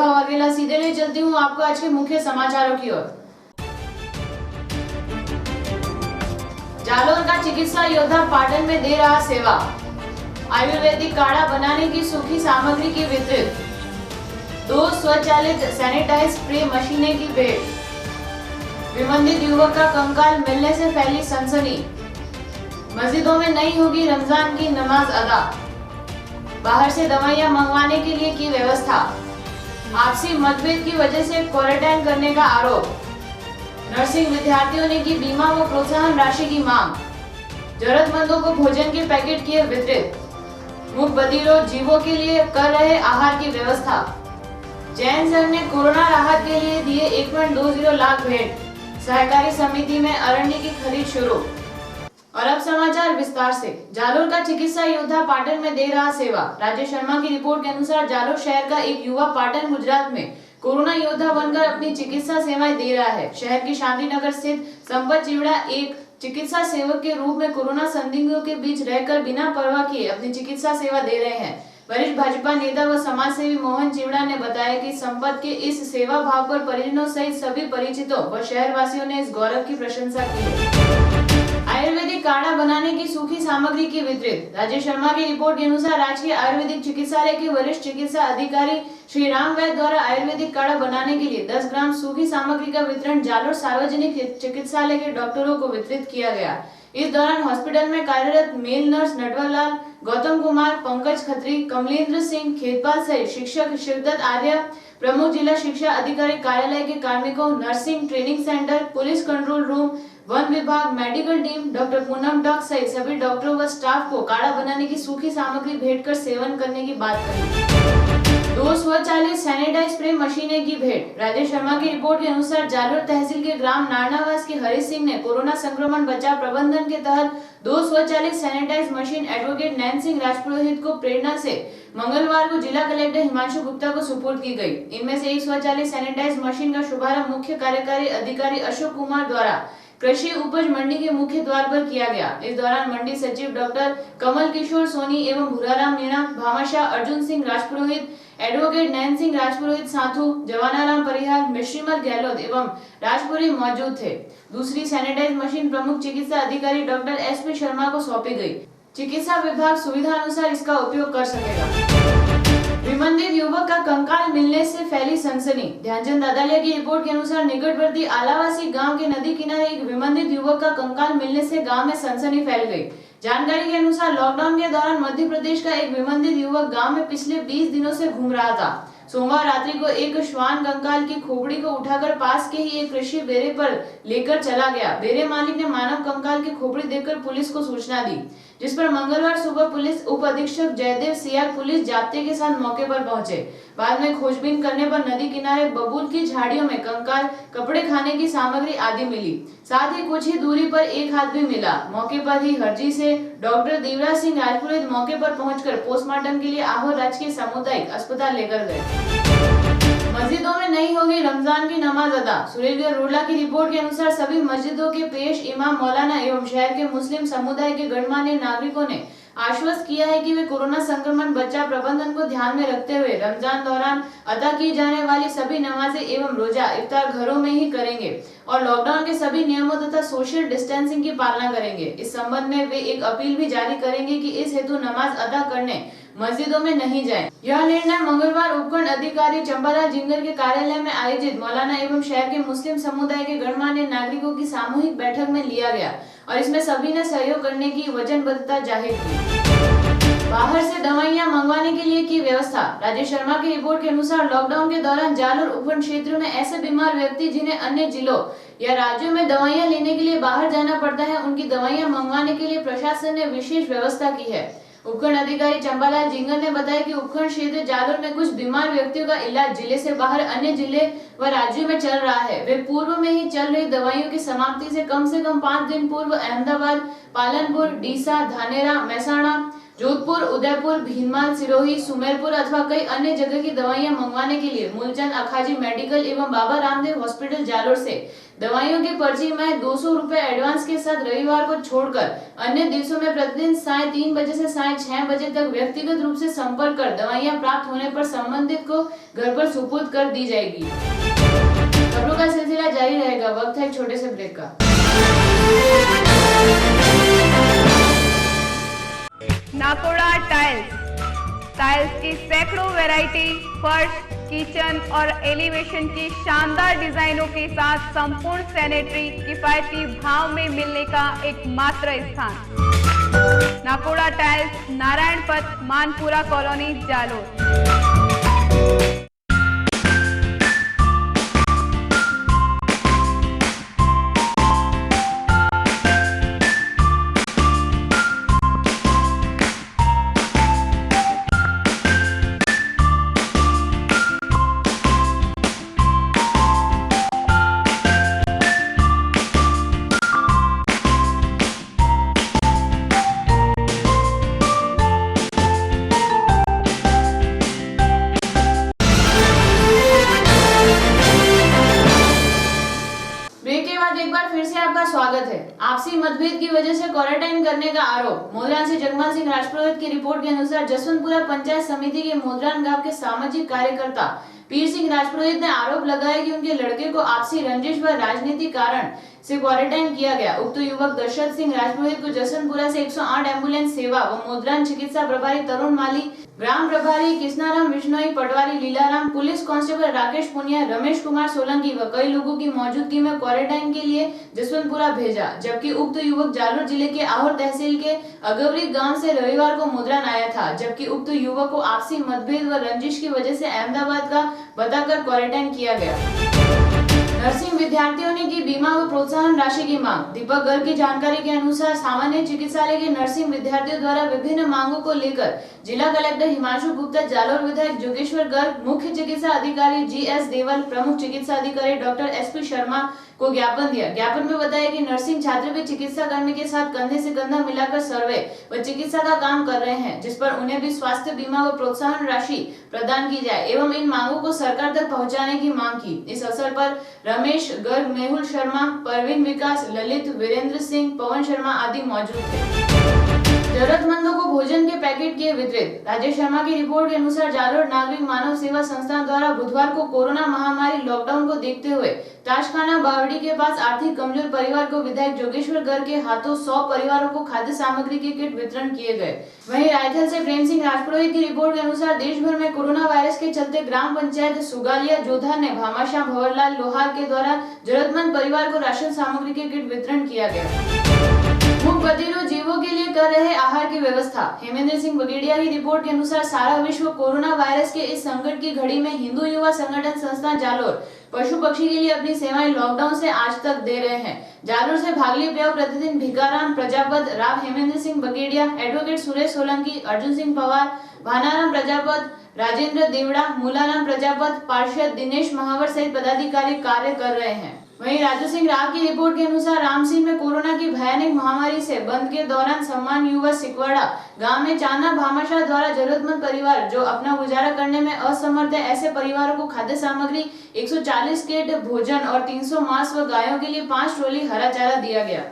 वैभव वाघेला सीधे ले चलती हूँ आपको आज के मुख्य समाचारों की ओर। जालोर का चिकित्सा योद्धा पाटन में दे रहा सेवा। आयुर्वेदिक काढ़ा बनाने की सूखी सामग्री की वितरित। 2 स्वचालित सैनिटाइज स्प्रे मशीनें की भेंट। विबंधित युवक का कंकाल मिलने से फैली सनसनी। मस्जिदों में नहीं होगी रमजान की नमाज अदा। बाहर से दवाइयां मंगवाने के लिए की व्यवस्था। आपसी मतभेद की वजह से क्वारंटाइन करने का आरोप। नर्सिंग विद्यार्थियों ने की बीमा व प्रोत्साहन राशि की मांग। जरूरतमंदों को भोजन के पैकेट किए वितरित। मूक बधिरों जीवों के लिए कर रहे आहार की व्यवस्था। जैन संघ ने कोरोना राहत के लिए दिए 1.20 लाख भेंट। सहकारी समिति में अरंडी की खरीद शुरू। और अब समाचार विस्तार से। जालोर का चिकित्सा योद्धा पाटन में दे रहा सेवा। राजेश शर्मा की रिपोर्ट के अनुसार जालोर शहर का एक युवा पाटन गुजरात में कोरोना योद्धा बनकर अपनी चिकित्सा सेवाएं दे रहा है। शहर की शांतिनगर स्थित संपत चिवड़ा एक चिकित्सा सेवक के रूप में कोरोना संदिग्धों के बीच रहकर बिना परवाह किए अपनी चिकित्सा सेवा दे रहे हैं। वरिष्ठ भाजपा नेता व समाज सेवी मोहन चिवड़ा ने बताया कि संपत के इस सेवा भाव पर परिजनों सहित सभी परिचितों व शहरवासियों ने इस गौरव की प्रशंसा की है। आयुर्वेदिक काढ़ा बनाने की सूखी सामग्री की वितरित। राजेश शर्मा की रिपोर्ट के अनुसार राजकीय आयुर्वेदिक चिकित्सालय के वरिष्ठ चिकित्सा अधिकारी श्री राम वैद्य द्वारा आयुर्वेदिक काढ़ा बनाने के लिए 10 ग्राम सूखी सामग्री का वितरण जालोर सार्वजनिक चिकित्सालय के डॉक्टरों को वितरित किया गया। इस दौरान हॉस्पिटल में कार्यरत मेल नर्स नटवरलाल, गौतम कुमार, पंकज खत्री, कमलेंद्र सिंह, खेतपाल सहित शिक्षक शिवदत्त आर्य, प्रमुख जिला शिक्षा अधिकारी कार्यालय के कार्मिकों, nursing training centre, police control room, वन विभाग, मेडिकल टीम, डॉक्टर पूनम डॉक सहित सभी डॉक्टरों व स्टाफ को काढ़ा बनाने की सूखी सामग्री भेंट कर सेवन करने की बात कही। 2 स्वचालित सैनिटाइज स्प्रे मशीनें की भेंट। राजेश शर्मा की रिपोर्ट के अनुसार जालोर तहसील के ग्राम नारनावास के हरीश सिंह ने कोरोना संक्रमण बचाव प्रबंधन के तहत 2 स्वचालित sanitise machine advocate Nain Singh Rajpurohit को प्रेरणा से मंगलवार को जिला कलेक्टर हिमांशु गुप्ता को सुपुर्द की गई। इनमें से एक स्वचालित सैनिटाइज मशीन का शुभारंभ मुख्य कार्यकारी अधिकारी अशोक कुमार द्वारा कृषि उपज मंडी के मुख्य द्वार पर किया गया। इस दौरान मंडी सचिव डॉक्टर कमल किशोर सोनी एवं भूराराम मीणा, भामाशाह अर्जुन सिंह राजपुरोहित, एडवोकेट नैन सिंह राजपुरोहित साथु, जवानाराम परिहार, मिश्रीमल गहलोत एवं राजपुरी मौजूद थे। दूसरी सैनिटाइज मशीन प्रमुख चिकित्सा अधिकारी डॉक्टर एसपी शर्मा को सौंपी गई। चिकित्सा विभाग सुविधा अनुसार इसका उपयोग कर सकेगा। विबंधित युवक का कंकाल मिलने से फैली सनसनी। ध्यानचंद दादालिया की रिपोर्ट के अनुसार निकटवर्ती आलावासी गांव के नदी किनारे एक विबंधित युवक का कंकाल मिलने से गांव में सनसनी फैल गई। जानकारी के अनुसार लॉकडाउन के दौरान मध्य प्रदेश का एक विबंधित युवक गांव में पिछले 20 दिनों से घूम रहा था। सोमवार रात्रि को एक श्वान कंकाल की खोपड़ी को उठाकर पास के ही एक कृषि बेरे पर लेकर चला गया। बेरे मालिक ने मानव कंकाल की खोपड़ी देखकर पुलिस को सूचना दी, जिस पर मंगलवार सुबह पुलिस उप अधीक्षक जयदेव सियार पुलिस जाब्ते के साथ मौके पर पहुंचे। बाद में खोजबीन करने पर नदी किनारे बबूल की झाड़ियों में कंकाल, कपड़े खाने की सामग्री आदि मिली। साथ ही कुछ ही दूरी पर एक हाथ भी मिला। मौके पर ही हरजी से डॉक्टर देवराज सिंह राजपुरोहित मौके पर पहुंचकर पोस्टमार्टम के लिए आहोर राजकीय सामुदायिक अस्पताल लेकर गए। मस्जिदों में नहीं होगी रमजान की नमाज अदा। सुरेश रोडला की रिपोर्ट के अनुसार सभी मस्जिदों के पेश इमाम मौलाना एवं शहर के मुस्लिम समुदाय के गणमान्य नागरिकों ने आश्वस्त किया है कि वे कोरोना संक्रमण बचाव प्रबंधन को ध्यान में रखते हुए रमजान दौरान अदा की जाने वाली सभी नमाजें एवं रोजा इफ्तार घरों में ही करेंगे और लॉकडाउन के सभी नियमों तथा सोशल डिस्टेंसिंग की पालना करेंगे। इस संबंध में वे एक अपील भी जारी करेंगे कि इस हेतु नमाज अदा करने मस्जिदों में नहीं जाएं। यह निर्णय मंगलवार उपखंड अधिकारी चंपालाल जिंगर के कार्यालय में आयोजित मौलाना एवं शहर के मुस्लिम समुदाय के गणमान्य नागरिकों की सामूहिक बैठक में लिया गया और इसमें सभी ने सहयोग करने की वचनबद्धता जाहिर की। बाहर से दवाइयां मंगवाने के लिए की व्यवस्था। राजेश शर्मा की रिपोर्ट के अनुसार लॉकडाउन के दौरान जालोर उपखंड क्षेत्र में ऐसे बीमार व्यक्ति जिन्हें अन्य जिलों या राज्यों में दवाइयां लेने के लिए बाहर जाना पड़ता है, उनकी दवाइयां मंगवाने के लिए प्रशासन ने विशेष व्यवस्था की है। उपखंड अधिकारी चंपालाल जिंगर ने बताया कि उपखंड क्षेत्र जालोर में कुछ बीमार व्यक्तियों का इलाज जिले से बाहर अन्य जिले व राज्यों में चल रहा है। वे पूर्व में ही चल रही दवाइयों की समाप्ति से कम 5 दिन पूर्व अहमदाबाद, पालनपुर, डीसा, धानेरा, महसाणा, जोधपुर, उदयपुर, भीनमाल, सिरोही, सुमेरपुर अथवा कई अन्य जगह की दवाइयां मंगवाने के लिए मूलचंद अखाजी मेडिकल एवं बाबा रामदेव हॉस्पिटल जालोर से दवाइयों की पर्ची में 200 रुपए एडवांस के साथ रविवार को छोड़कर अन्य दिवसों में प्रतिदिन साढ़े 3 बजे से साढ़े 6 बजे तक व्यक्तिगत रूप से संपर्क कर दवाइयां प्राप्त होने पर संबंधित को घर पर सुपुर्द कर दी जाएगी। खबरों का सिलसिला जारी रहेगा। वक्त है एक छोटे से ब्रेक का। नाकोड़ा टाइल्स की सैकड़ों वैरायटी, फर्श, किचन और एलिवेशन की शानदार डिजाइनों के साथ संपूर्ण सैनिटरी किफायती भाव में मिलने का एकमात्र स्थान। नाकोड़ा टाइल्स, नारायण पथ, मानपुरा कॉलोनी, जालोर। स्वागत है। आपसी मतभेद की वजह से क्वारंटाइन करने का आरोप। मोदरान से जगमाल सिंह राजपुरोहित की रिपोर्ट के अनुसार जसवंतपुरा पंचायत समिति के मोदरान गांव के सामाजिक कार्यकर्ता पीर सिंह राजपुरोहित ने आरोप लगाया कि उनके लड़के को आपसी रंजिश व राजनीतिक कारण से क्वारंटाइन किया गया। उक्त युवक दशरथ सिंह राजपुरोहित को जसवंतपुरा से 108 एम्बुलेंस सेवा व मोदरान चिकित्सा प्रभारी तरुण माली, ग्राम प्रभारी कृष्णाराम विश्नोई, पटवारी लीलाराम, पुलिस कांस्टेबल राकेश पुनिया, रमेश कुमार सोलंकी व कई लोगों की मौजूदगी में क्वारंटाइन के लिए जसवंतपुरा भेजा। जबकि उक्त युवक जालोर जिले के आहोर तहसील के अगवरी गांव से रविवार को मोदरान आया था। जबकि उक्त युवक को आपसी मतभेद व रंजिश की वजह से अहमदाबाद का बताकर क्वारंटाइन किया गया। नर्सिंग विद्यार्थियों ने की बीमा व प्रोत्साहन राशि की मांग। दीपक गर्ग की जानकारी के अनुसार सामान्य चिकित्सालय के नर्सिंग विद्यार्थियों द्वारा विभिन्न मांगों को लेकर जिला कलेक्टर हिमांशु गुप्ता, जालोर विधायक जोगेश्वर गर्ग, मुख्य चिकित्सा अधिकारी GS देवल, प्रमुख चिकित्सा अधिकारी डॉक्टर SP शर्मा को ज्ञापन दिया। ज्ञापन में बताया कि नर्सिंग छात्र भी चिकित्सा कर्मी के साथ कंधे से कंधा मिलाकर सर्वे व चिकित्सा का काम कर रहे हैं, जिस पर उन्हें भी स्वास्थ्य बीमा व प्रोत्साहन राशि प्रदान की जाए एवं इन मांगों को सरकार तक पहुंचाने की मांग की। इस अवसर पर रमेश गर्ग, मेहुल शर्मा, परवीन विकास, ललित, वीरेंद्र सिंह, पवन शर्मा आदि मौजूद थे। जरूरतमंदों को भोजन के पैकेट किए वितरित। राजेश शर्मा की रिपोर्ट के अनुसार जालोर नागरिक मानव सेवा संस्थान द्वारा बुधवार को कोरोना महामारी लॉकडाउन को देखते हुए ताशखाना बावड़ी के पास आर्थिक कमजोर परिवार को विधायक जोगेश्वर गर्ग के हाथों 100 परिवारों को खाद्य सामग्री के किट वितरण किए गए। वहीं रायथल से प्रेम सिंह राजपुरोहित की रिपोर्ट के अनुसार देश भर में कोरोना वायरस के चलते ग्राम पंचायत सुगालिया जोधा ने भामाशाह भंवरलाल लोहार के द्वारा जरूरतमंद परिवार को राशन सामग्री के किट वितरण किया गया। मुख बधिरों जीवों के लिए कर रहे आहार की व्यवस्था। हेमेंद्र सिंह बगेड़िया की रिपोर्ट के अनुसार सारा विश्व कोरोना वायरस के इस संकट की घड़ी में हिंदू युवा संगठन संस्था जालोर पशु पक्षी के लिए अपनी सेवाएं लॉकडाउन से आज तक दे रहे हैं। जालोर से भागली प्याव प्रतिदिन भिकाराम प्रजापत, राव हेमेंद्र सिंह बगेड़िया, एडवोकेट सुरेश सोलंकी, अर्जुन सिंह पवार, भानाराम प्रजापत, राजेंद्र देवड़ा, मूलाराम प्रजापत, पार्षद दिनेश महावर सहित पदाधिकारी कार्य कर रहे हैं। वहीं राजू सिंह राव की रिपोर्ट के अनुसार रामसिंह में कोरोना की भयानक महामारी से बंद के दौरान सम्मान युवा सिकवाड़ा गांव में चाना भामाशाह द्वारा जरूरतमंद परिवार जो अपना गुजारा करने में असमर्थ है ऐसे परिवारों को खाद्य सामग्री 140 किट भोजन और 300 मांस व गायों के लिए 5 ट्रॉली हरा चारा दिया गया।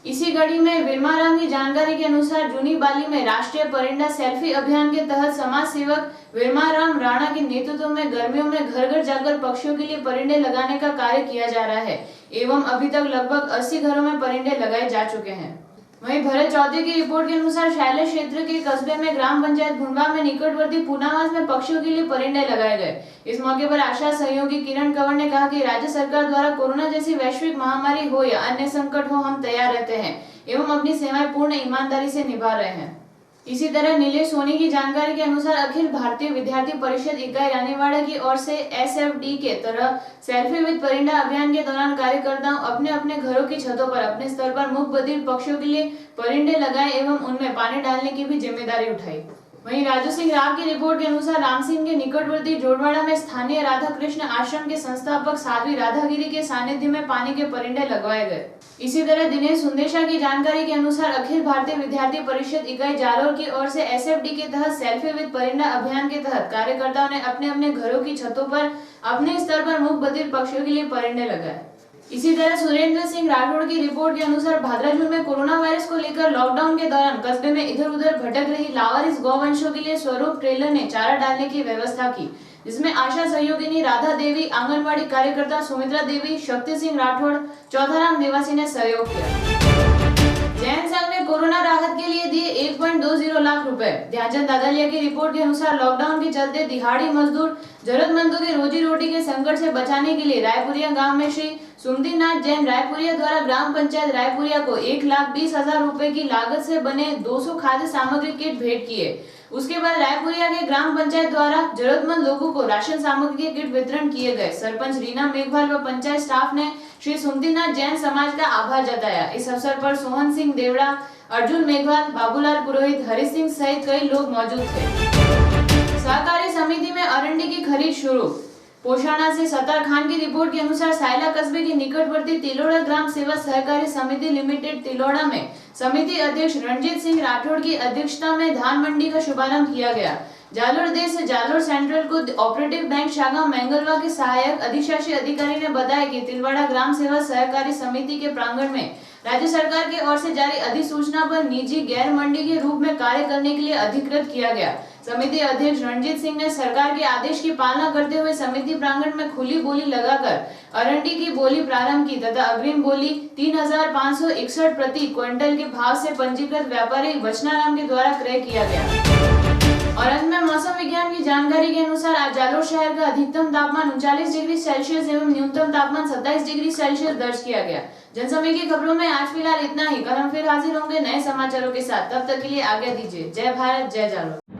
इसी कड़ी में विरमाराम की जानकारी के अनुसार जूनी बाली में राष्ट्रीय परिंदा सेल्फी अभियान के तहत समाज सेवक विरमाराम राणा के नेतृत्व में गर्मियों में घर घर जाकर पक्षियों के लिए परिंदे लगाने का कार्य किया जा रहा है एवं अभी तक लगभग 80 घरों में परिंदे लगाए जा चुके हैं। वहीं भरत चौधरी की रिपोर्ट के अनुसार शैलेश क्षेत्र के कस्बे में ग्राम पंचायत भुंडवा में निकटवर्ती पूनावास में पक्षियों के लिए परिंदे लगाए गए। इस मौके पर आशा सहयोगी किरण कंवर ने कहा कि राज्य सरकार द्वारा कोरोना जैसी वैश्विक महामारी हो या अन्य संकट हो, हम तैयार रहते हैं एवं अपनी सेवाएं पूर्ण ईमानदारी से निभा रहे हैं। इसी तरह नीलेश सोनी की जानकारी के अनुसार अखिल भारतीय विद्यार्थी परिषद इकाई रानीवाड़ा की ओर से SFD के तरह सेल्फी विद परिंदा अभियान के दौरान कार्यकर्ताओं अपने अपने घरों की छतों पर अपने स्तर पर मुख बधिर पक्षियों के लिए परिंदे लगाए एवं उनमें पानी डालने की भी जिम्मेदारी उठाई। वहीं राजू सिंह राव की रिपोर्ट के अनुसार राम सिंह के निकटवर्ती जोड़वाड़ा में स्थानीय राधा कृष्ण आश्रम के संस्थापक साध्वी राधागिरी के सानिध्य में पानी के परिंदे लगवाए गए। इसी तरह दिनेश सुंदेशा की जानकारी के अनुसार अखिल भारतीय विद्यार्थी परिषद इकाई जालोर की ओर से एसएफडी के तहत सेल्फी विद परिंदा अभियान के तहत कार्यकर्ताओं ने अपने अपने घरों की छतों पर अपने स्तर पर मूक बधिर पक्षियों के लिए परिंदे लगाए। इसी तरह सुरेंद्र सिंह राठौड़ की रिपोर्ट के अनुसार भाद्राजून में कोरोना वायरस को लेकर लॉकडाउन के दौरान कस्बे में इधर उधर भटक रही लावारिस गौवंशों के लिए स्वरूप ट्रेलर ने चारा डालने की व्यवस्था की, जिसमें आशा सहयोगिनी राधा देवी, आंगनबाड़ी कार्यकर्ता सुमित्रा देवी, शक्ति सिंह राठौड़, चौथाराम निवासी ने सहयोग किया। जैन संघ ने कोरोना राहत के लिए दिए 1.20 लाख रुपए। ध्यानचंद दादालिया की रिपोर्ट के अनुसार लॉकडाउन के चलते दिहाड़ी मजदूर जरूरतमंदों के रोजी रोटी के संकट से बचाने के लिए रायपुरिया गांव में श्री सुमतिनाथ जैन रायपुरिया द्वारा ग्राम पंचायत रायपुरिया को 1,20,000 रुपए की लागत से बने 200 खाद्य सामग्री किट भेंट किए। उसके बाद रायपुरिया के ग्राम पंचायत द्वारा जरूरतमंद लोगों को राशन सामग्री के किट वितरण किए गए। सरपंच रीना मेघवाल व पंचायत स्टाफ ने श्री सुमतिनाथ जैन समाज का आभार जताया। इस अवसर पर सोहन सिंह देवड़ा, अर्जुन मेघवाल, बाबूलाल पुरोहित, हरि सिंह सहित कई लोग मौजूद थे। सहकारी समिति में अरंडी की खरीद शुरू। पोशाना से सत्तार खान की रिपोर्ट के अनुसार सायला कस्बे के निकटवर्ती तिलोड़ा ग्राम सेवा सहकारी समिति लिमिटेड तिलोड़ा में समिति अध्यक्ष रणजीत सिंह राठौड़ की अध्यक्षता में धान मंडी का शुभारंभ किया गया। जालोर देश से Jalore central co operative bank शाखा मैंगलवा के सहायक अधिशासी अधिकारी ने बताया कि तिलवाड़ा ग्राम सेवा सहकारी समिति के प्रांगण में राज्य सरकार की ओर से जारी अधिसूचना पर निजी गैर मंडी के रूप में कार्य करने के लिए अधिकृत किया गया। समिति अध्यक्ष रणजीत सिंह ने सरकार के आदेश की पालना करते हुए समिति प्रांगण में खुली बोली लगाकर अरंडी की बोली प्रारंभ की तथा अग्रिम बोली 3,561 प्रति क्विंटल के भाव से पंजीकृत व्यापारी वचनाराम के द्वारा क्रय किया गया। और अंत में मौसम विज्ञान की जानकारी के अनुसार आज जालोर शहर का अधिकतम तापमान 39 डिग्री सेल्सियस एवं न्यूनतम तापमान 27 डिग्री सेल्सियस दर्ज किया गया। जनसमय की खबरों में आज फिलहाल इतना ही। कल हम फिर हाजिर होंगे नए समाचारों के साथ। तब तक के लिए आज्ञा दीजिए। जय भारत, जय जालोर।